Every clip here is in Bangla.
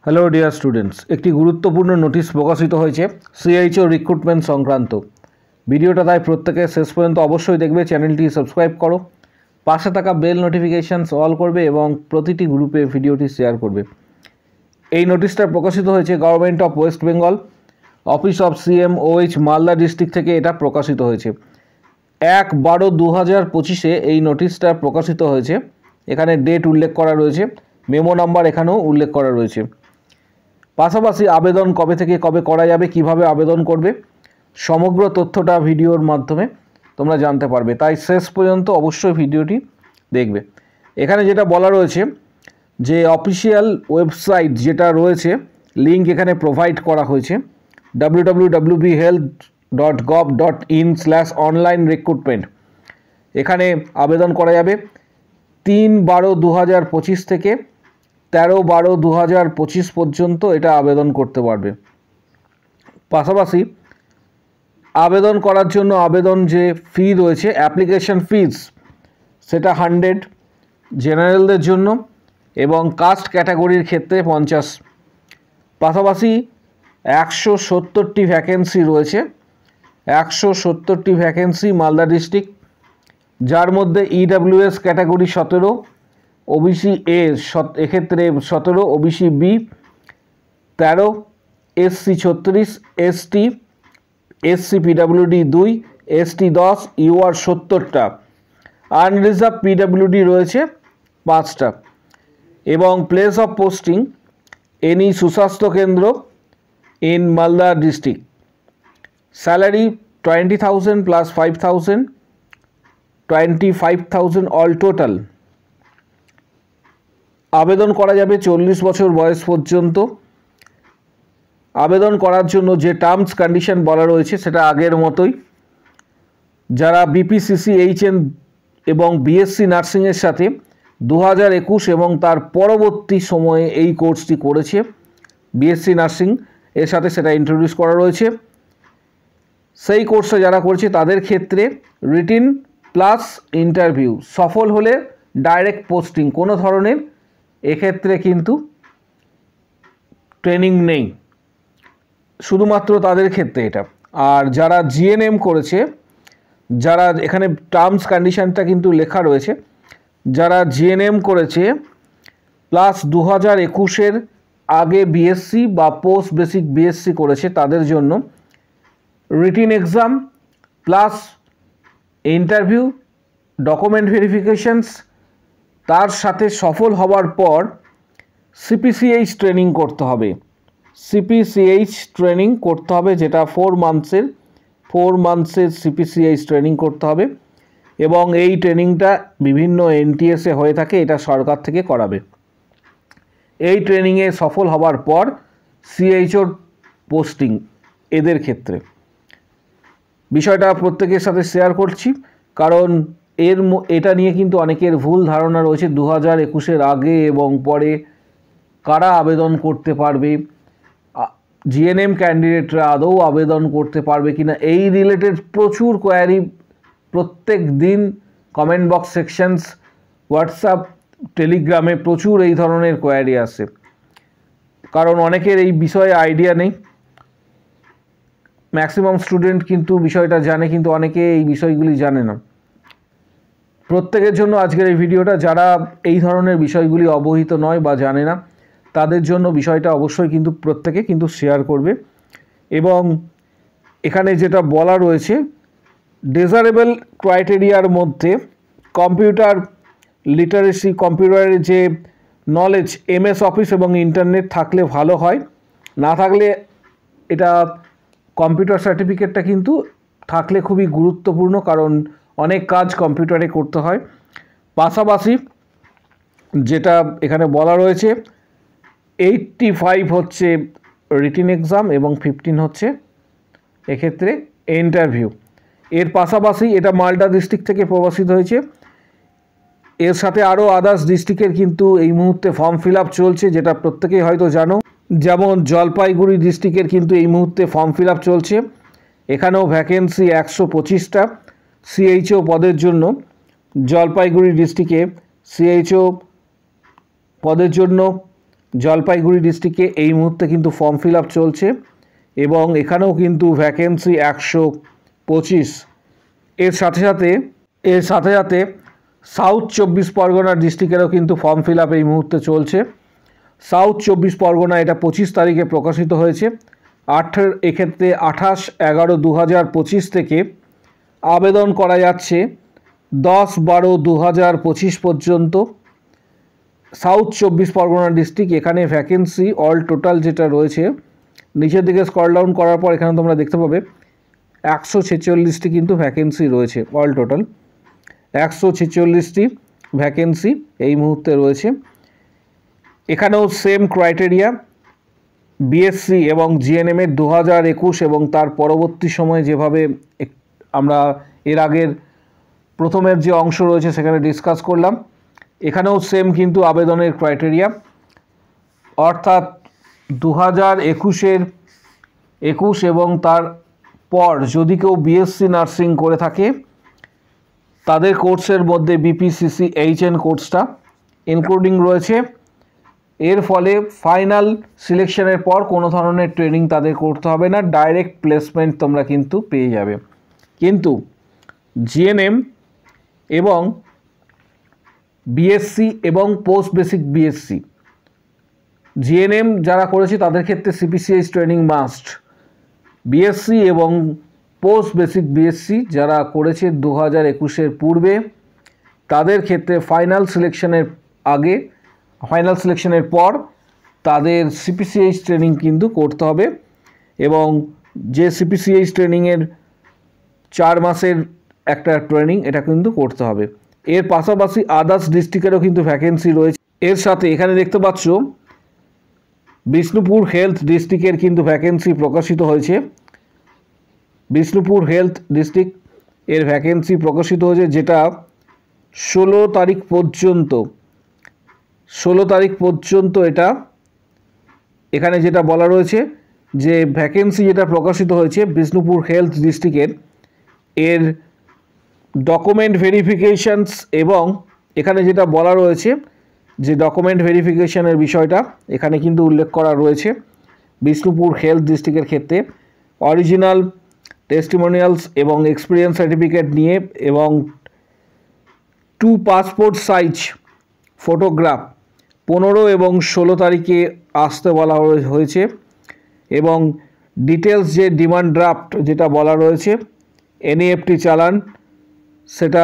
হ্যালো ডিয়ার স্টুডেন্টস, একটি গুরুত্বপূর্ণ নোটিশ প্রকাশিত হয়েছে সিএইচও রিক্রুটমেন্ট সংক্রান্ত। ভিডিওটা তাই প্রত্যেকে শেষ পর্যন্ত অবশ্যই দেখবে। চ্যানেলটি সাবস্ক্রাইব করো, পাশে থাকা বেল নোটিফিকেশানস অল করবে এবং প্রতিটি গ্রুপে ভিডিওটি শেয়ার করবে। এই নোটিশটা প্রকাশিত হয়েছে government of West Bengal, office of CMOH Malda district থেকে এটা প্রকাশিত হয়েছে। 1/12/2025 এই নোটিশটা প্রকাশিত হয়েছে। এখানে ডেট উল্লেখ করা রয়েছে, মেমো নাম্বার এখানেও উল্লেখ করা রয়েছে। পাশাপাশি আবেদন কবে থেকে কবে করা যাবে, কিভাবে আবেদন করবে, সমগ্র তথ্যটা ভিডিওর মাধ্যমে তোমরা জানতে পারবে। তাই শেষ পর্যন্ত অবশ্যই ভিডিওটি দেখবে। এখানে যেটা বলা রয়েছে যে অফিসিয়াল ওয়েবসাইট যেটা রয়েছে, লিঙ্ক এখানে প্রোভাইড করা হয়েছে www.health.gov.in/online-recruitment। এখানে আবেদন করা যাবে 3/12/2025 থেকে 13/12/2025 পর্যন্ত এটা আবেদন করতে পারবে। পাশাপাশি আবেদন করার জন্য আবেদন যে ফি রয়েছে, অ্যাপ্লিকেশন ফিজ, সেটা 100 জেনারেলদের জন্য এবং কাস্ট ক্যাটাগরির ক্ষেত্রে 50। পাশাপাশি 170টি ভ্যাকেন্সি রয়েছে, 170টি ভ্যাকেন্সি মালদা ডিস্ট্রিক্ট, যার মধ্যে EWS ক্যাটাগরি 17, OBC A এক্ষেত্রে 17, OBC B 13, SC 36, ST PWD 2, ST 10, UR 70টা, unreserved PWD রয়েছে 5টা এবং প্লেস অফ পোস্টিং এনি সুস্বাস্থ্য কেন্দ্র in Malda district. Salary 20,000 plus 5,000, 25,000 all total. আবেদন করা যাবে 40 বছর বয়স পর্যন্ত। আবেদন করার জন্য যে টার্মস কন্ডিশন বলা রয়েছে সেটা আগের মতোই। যারা BPCC-HN এবং BSc নার্সিংয়ের সাথে 2021 এবং তার পরবর্তী সময়ে এই কোর্সটি করেছে, BSc নার্সিং এর সাথে সেটা ইন্ট্রোডিউস করা রয়েছে, সেই কোর্সে যারা করছে তাদের ক্ষেত্রে রিটিন প্লাস ইন্টারভিউ, সফল হলে ডাইরেক্ট পোস্টিং, কোনো ধরনের এক্ষেত্রে কিন্তু ট্রেনিং নেই, শুধুমাত্র তাদের ক্ষেত্রে এটা। আর যারা GNM করেছে, যারা এখানে টার্মস কন্ডিশনটা কিন্তু লেখা রয়েছে, যারা GNM করেছে প্লাস 2021-এর আগে BSc বা পোস্ট বেসিক BSc করেছে, তাদের জন্য written exam plus interview, document verifications, তার সাথে সফল হওয়ার পর CPCH ট্রেনিং করতে হবে। CPCH ট্রেনিং করতে হবে, যেটা 4 মান্থসের CPCH ট্রেনিং করতে হবে এবং এই ট্রেনিংটা বিভিন্ন NTS-এ হয়ে থাকে, এটা সরকার থেকে করাবে। এই ট্রেনিংয়ে সফল হওয়ার পর CHO পোস্টিং এদের ক্ষেত্রে। বিষয়টা প্রত্যেকের সাথে শেয়ার করছি কারণ এটা নিয়ে কিন্তু অনেকের ভুল ধারণা রয়েছে। 2021-এর আগে এবং পরে কারা আবেদন করতে পারবে, GNM ক্যান্ডিডেটরা আদৌ আবেদন করতে পারবে কিনা, এই রিলেটেড প্রচুর কোয়ারি প্রত্যেক দিন কমেন্ট বক্স সেকশনস, হোয়াটসঅ্যাপ, টেলিগ্রামে প্রচুর এই ধরনের কোয়ারি আসে। কারণ অনেকের এই বিষয়ে আইডিয়া নেই। ম্যাক্সিমাম স্টুডেন্ট কিন্তু বিষয়টা জানে, কিন্তু অনেকে এই বিষয়গুলি জানে না। প্রত্যেকের জন্য আজকের এই ভিডিওটা, যারা এই ধরনের বিষয়গুলি অবহিত নয় বা জানে না তাদের জন্য বিষয়টা অবশ্যই কিন্তু প্রত্যেকে কিন্তু শেয়ার করবে। এবং এখানে যেটা বলা রয়েছে, ডেজারেবল ক্রাইটেরিয়ার মধ্যে কম্পিউটার লিটারেসি, কম্পিউটারের যে নলেজ, MS অফিস এবং ইন্টারনেট থাকলে ভালো হয়, না থাকলে এটা কম্পিউটার সার্টিফিকেটটা কিন্তু থাকলে খুবই গুরুত্বপূর্ণ, কারণ অনেক কাজ কম্পিউটারে করতে হয়। পাশাপাশি যেটা এখানে বলা রয়েছে, 85 হচ্ছে রিটিন এক্সাম এবং 15 হচ্ছে এক্ষেত্রে ইন্টারভিউ। এর পাশাপাশি এটা মালদা ডিস্ট্রিক্ট থেকে প্রকাশিত হয়েছে, এর সাথে আরও আদার্স ডিস্ট্রিক্টের কিন্তু এই মুহূর্তে ফর্ম ফিল আপ চলছে, যেটা প্রত্যেকেই হয়তো জানো। যেমন জলপাইগুড়ি ডিস্ট্রিক্টের কিন্তু এই মুহূর্তে ফর্ম ফিল আপ চলছে, এখানেও ভ্যাকেন্সি 125টা CHO পদের জন্য। জলপাইগুড়ি ডিস্ট্রিক্টে CHO পদের জন্য জলপাইগুড়ি ডিস্ট্রিক্টে এই মুহূর্তে কিন্তু ফর্ম ফিল আপ চলছে এবং এখানেও কিন্তু ভ্যাকেন্সি 125। এর সাথে সাথে সাউথ 24 পরগনা ডিস্ট্রিক্টেরও কিন্তু ফর্ম ফিল আপ এই মুহূর্তে চলছে। সাউথ 24 পরগনা এটা 25 তারিখে প্রকাশিত হয়েছে। এক্ষেত্রে 28/11/2025 থেকে আবেদন করা যাচ্ছে 10/12/2025 পর্যন্ত। সাউথ 24 পরগনা ডিস্ট্রিক্ট, এখানে ভ্যাকেন্সি অল টোটাল যেটা রয়েছে, নিচের দিকে স্ক্রল ডাউন করার পর এখানে তোমরা দেখতে পাবে 146টি কিন্তু ভ্যাকেন্সি রয়েছে। অল টোটাল 146টি ভ্যাকেন্সি এই মুহূর্তে রয়েছে। এখানেও সেম ক্রাইটেরিয়া, বিএসসি এবং জিএনএমের 2021 এবং তার পরবর্তী সময়ে যেভাবে আমরা এর আগের প্রথমের যে অংশ রয়েছে সেখানে ডিসকাস করলাম, এখানেও সেম কিন্তু আবেদনের ক্রাইটেরিয়া, অর্থাৎ 2021 এবং তার পর যদি কেউ বিএসসি নার্সিং করে থাকে তাদের কোর্সের মধ্যে বিপিসিসি এইচএন কোর্সটা ইনক্লুডিং রয়েছে। এর ফলে ফাইনাল সিলেকশনের পর কোনো ধরনের ট্রেনিং তাদের করতে হবে না, ডাইরেক্ট প্লেসমেন্ট তোমরা কিন্তু পেয়ে যাবে। কিন্তু জিএনএম এবং বিএসসি এবং পোস্ট বেসিক বিএসসি, জিএনএম যারা করেছে তাদের ক্ষেত্রে সিপিসিএইচ ট্রেনিং মাস্ট। বিএসসি এবং পোস্ট বেসিক বিএসসি যারা করেছে 2021 পূর্বে তাদের ক্ষেত্রে ফাইনাল সিলেকশনের পর তাদের সিপিসিএইচ ট্রেনিং কিন্তু করতে হবে এবং যে সিপিসিএইচ ট্রেনিংয়ের 4 মাসের একটা ট্রেনিং এটা কিন্তু করতে হবে। এর পাশাপাশি আদার্স ডিস্ট্রিক্টেরও কিন্তু ভ্যাকেন্সি রয়েছে। এর সাথে এখানে দেখতে পাচ্ছ বিষ্ণুপুর হেলথ ডিস্ট্রিক্টের কিন্তু ভ্যাকেন্সি প্রকাশিত হয়েছে। বিষ্ণুপুর হেলথ ডিস্ট্রিক্ট এর ভ্যাকেন্সি প্রকাশিত হয়েছে, যেটা 16 তারিখ পর্যন্ত এটা এখানে যেটা বলা রয়েছে যে ভ্যাকেন্সি যেটা প্রকাশিত হয়েছে বিষ্ণুপুর হেলথ ডিস্ট্রিক্টের, এর ডকুমেন্ট ভেরিফিকেশনস এবং এখানে যেটা বলা রয়েছে যে ডকুমেন্ট ভেরিফিকেশনের বিষয়টা এখানে কিন্তু উল্লেখ করা রয়েছে। বিষ্ণুপুর হেলথ ডিস্ট্রিক্টের ক্ষেত্রে অরিজিনাল টেস্টিমোনিয়ালস এবং এক্সপিরিয়েন্স সার্টিফিকেট নিয়ে এবং 2 পাসপোর্ট সাইজ ফটোগ্রাফ 15 এবং 16 তারিখে আসতে বলা হয়েছে এবং ডিটেলস যে ডিমান্ড ড্রাফট যেটা বলা রয়েছে, এনইএফটি চালান সেটা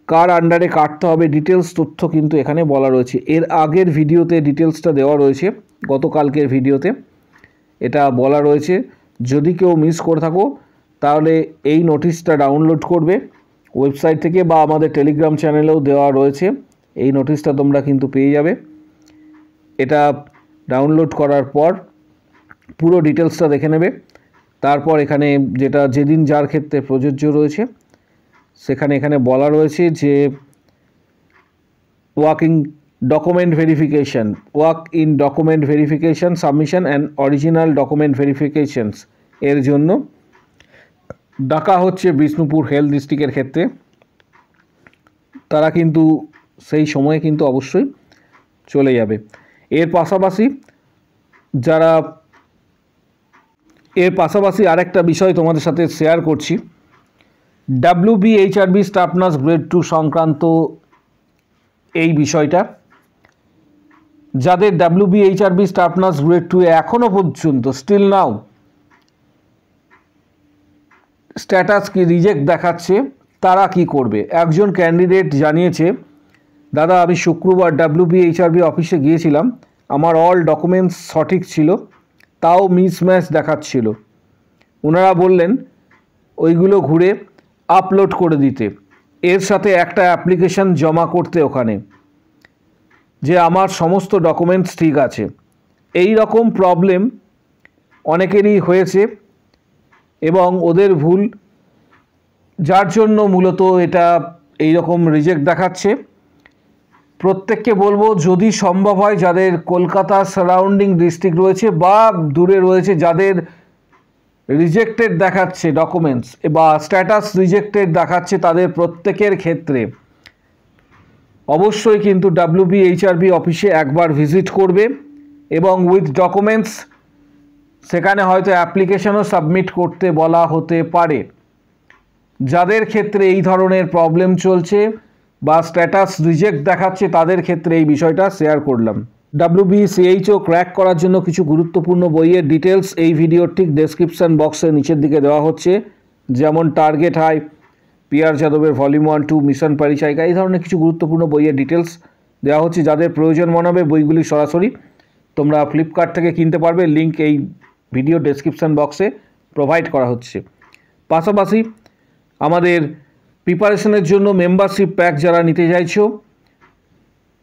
কার আন্ডারে কাটতে হবে, ডিটেলস তথ্য কিন্তু এখানে বলা রয়েছে। এর আগের ভিডিওতে ডিটেলসটা দেওয়া রয়েছে, গতকালকের ভিডিওতে এটা বলা রয়েছে। যদি কেউ মিস করে থাকো তাহলে এই নোটিশটা ডাউনলোড করবে ওয়েবসাইট থেকে বা আমাদের টেলিগ্রাম চ্যানেলেও দেওয়া রয়েছে, এই নোটিশটা তোমরা কিন্তু পেয়ে যাবে। এটা ডাউনলোড করার পর পুরো ডিটেলসটা দেখে নেবে। তারপর এখানে যেটা যেদিন যার ক্ষেত্রে প্রযোজ্য রয়েছে সেখানে এখানে বলা রয়েছে যে work in document verification submission and original document verifications এর জন্য ডাকা হচ্ছে বিষ্ণুপুর হেলথ ডিস্ট্রিক্টের ক্ষেত্রে। তারা কিন্তু সেই সময়ে কিন্তু অবশ্যই চলে যাবে। এর পাশাপাশি আরেকটা বিষয় তোমাদের সাথে শেয়ার করছি, WBHRB স্টাফ নার্স গ্রেড 2 সংক্রান্ত এই বিষয়টা। যাদের WBHRB স্টাফ নার্স গ্রেড 2 এখনও পর্যন্ত স্টিল নাও স্ট্যাটাস কি রিজেক্ট দেখাচ্ছে, তারা কি করবে? একজন ক্যান্ডিডেট জানিয়েছে, দাদা আমি শুক্রবার WBHRB অফিসে গিয়েছিলাম, আমার অল ডকুমেন্টস সঠিক ছিল, তাও মিসম্যাচ দেখাচ্ছিল। ওনারা বললেন ওইগুলো ঘুরে আপলোড করে দিতে, এর সাথে একটা অ্যাপ্লিকেশন জমা করতে ওখানে, যে আমার সমস্ত ডকুমেন্টস ঠিক আছে। এই রকম প্রবলেম অনেকেরই হয়েছে এবং ওদের ভুল, যার জন্য মূলত এটা এই রকম রিজেক্ট দেখাচ্ছে। প্রত্যেককে বলবো যদি সম্ভব হয় যাদের কলকাতা সারাউন্ডিং ডিস্ট্রিক্ট রয়েছে বা দূরে রয়েছে, যাদের রিজেক্টেড দেখাচ্ছে ডকুমেন্টস বা স্ট্যাটাস রিজেক্টেড দেখাচ্ছে, তাদের প্রত্যেকের ক্ষেত্রে অবশ্যই কিন্তু WBHRB অফিসে একবার ভিজিট করবে এবং উইথ ডকুমেন্টস সেখানে হয়তো অ্যাপ্লিকেশনও সাবমিট করতে বলা হতে পারে। যাদের ক্ষেত্রে এই ধরনের প্রবলেম চলছে বা স্ট্যাটাস রিজেক্ট দেখাচ্ছে তাদের ক্ষেত্রে এই বিষয়টা শেয়ার করলাম। WBCHO ক্র্যাক করার জন্য কিছু গুরুত্বপূর্ণ বইয়ের ডিটেলস এই ভিডিওর ঠিক ডেসক্রিপশান বক্সের নিচের দিকে দেওয়া হচ্ছে, যেমন টার্গেট হাই, PR যাদবের ভলিউম 1, 2, মিশন পরিচায়িকা, এই ধরনের কিছু গুরুত্বপূর্ণ বইয়ের ডিটেলস দেওয়া হচ্ছে। যাদের প্রয়োজন মনে হবে বইগুলি সরাসরি তোমরা ফ্লিপকার্ট থেকে কিনতে পারবে, লিঙ্ক এই ভিডিও ডেসক্রিপশান বক্সে প্রোভাইড করা হচ্ছে। পাশাপাশি আমাদের প্রিপারেশনের জন্য মেম্বারশিপ প্যাক যারা নিতে চাইছো,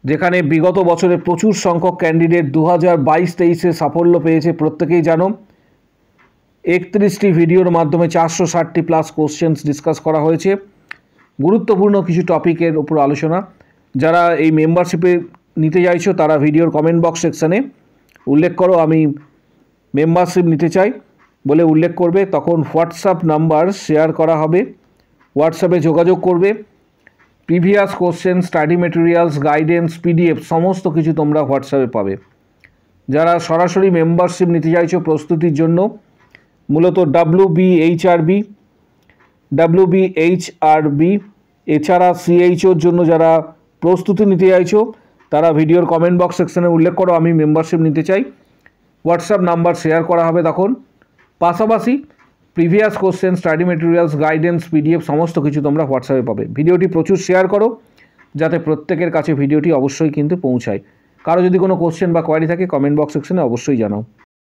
যেখানে বিগত বছরে প্রচুর সংখ্যক ক্যান্ডিডেট 2022-23-এ সাফল্য পেয়েছে, প্রত্যেকেই জানো। 31টি ভিডিওর মাধ্যমে 460টি প্লাস কোশ্চেন্স ডিসকাস করা হয়েছে, গুরুত্বপূর্ণ কিছু টপিকের উপর আলোচনা। যারা এই মেম্বারশিপে নিতে চাইছো তারা ভিডিওর কমেন্ট বক্স সেকশানে উল্লেখ করো আমি মেম্বারশিপ নিতে চাই বলে উল্লেখ করবে, তখন হোয়াটসঅ্যাপ নাম্বার শেয়ার করা হবে, হোয়াটসঅ্যাপে যোগাযোগ করবে। Previous question, study materials, guidance, PDF সমস্ত কিছু তোমরা হোয়াটসঅ্যাপে পাবে। যারা সরাসরি মেম্বারশিপ নিতে চাইছো প্রস্তুতির জন্য, মূলত WBHRB এছাড়া CHOর জন্য যারা প্রস্তুতি নিতে চাইছো তারা ভিডিওর কমেন্ট বক্স সেকশানে উল্লেখ করো আমি মেম্বারশিপ নিতে চাই, হোয়াটসঅ্যাপ নাম্বার শেয়ার করা হবে তখন। পাশাপাশি previous question, study materials, guidance, PDF সমস্ত কিছু তোমরা হোয়াটসঅ্যাপে পাবে। ভিডিওটি প্রচুর শেয়ার করো যাতে প্রত্যেকের কাছে ভিডিওটি অবশ্যই কিন্তু পৌঁছায়। কারো যদি কোনো কোশ্চেন বা কোয়ারি থাকে কমেন্ট বক্স সেকশনে অবশ্যই জানাও।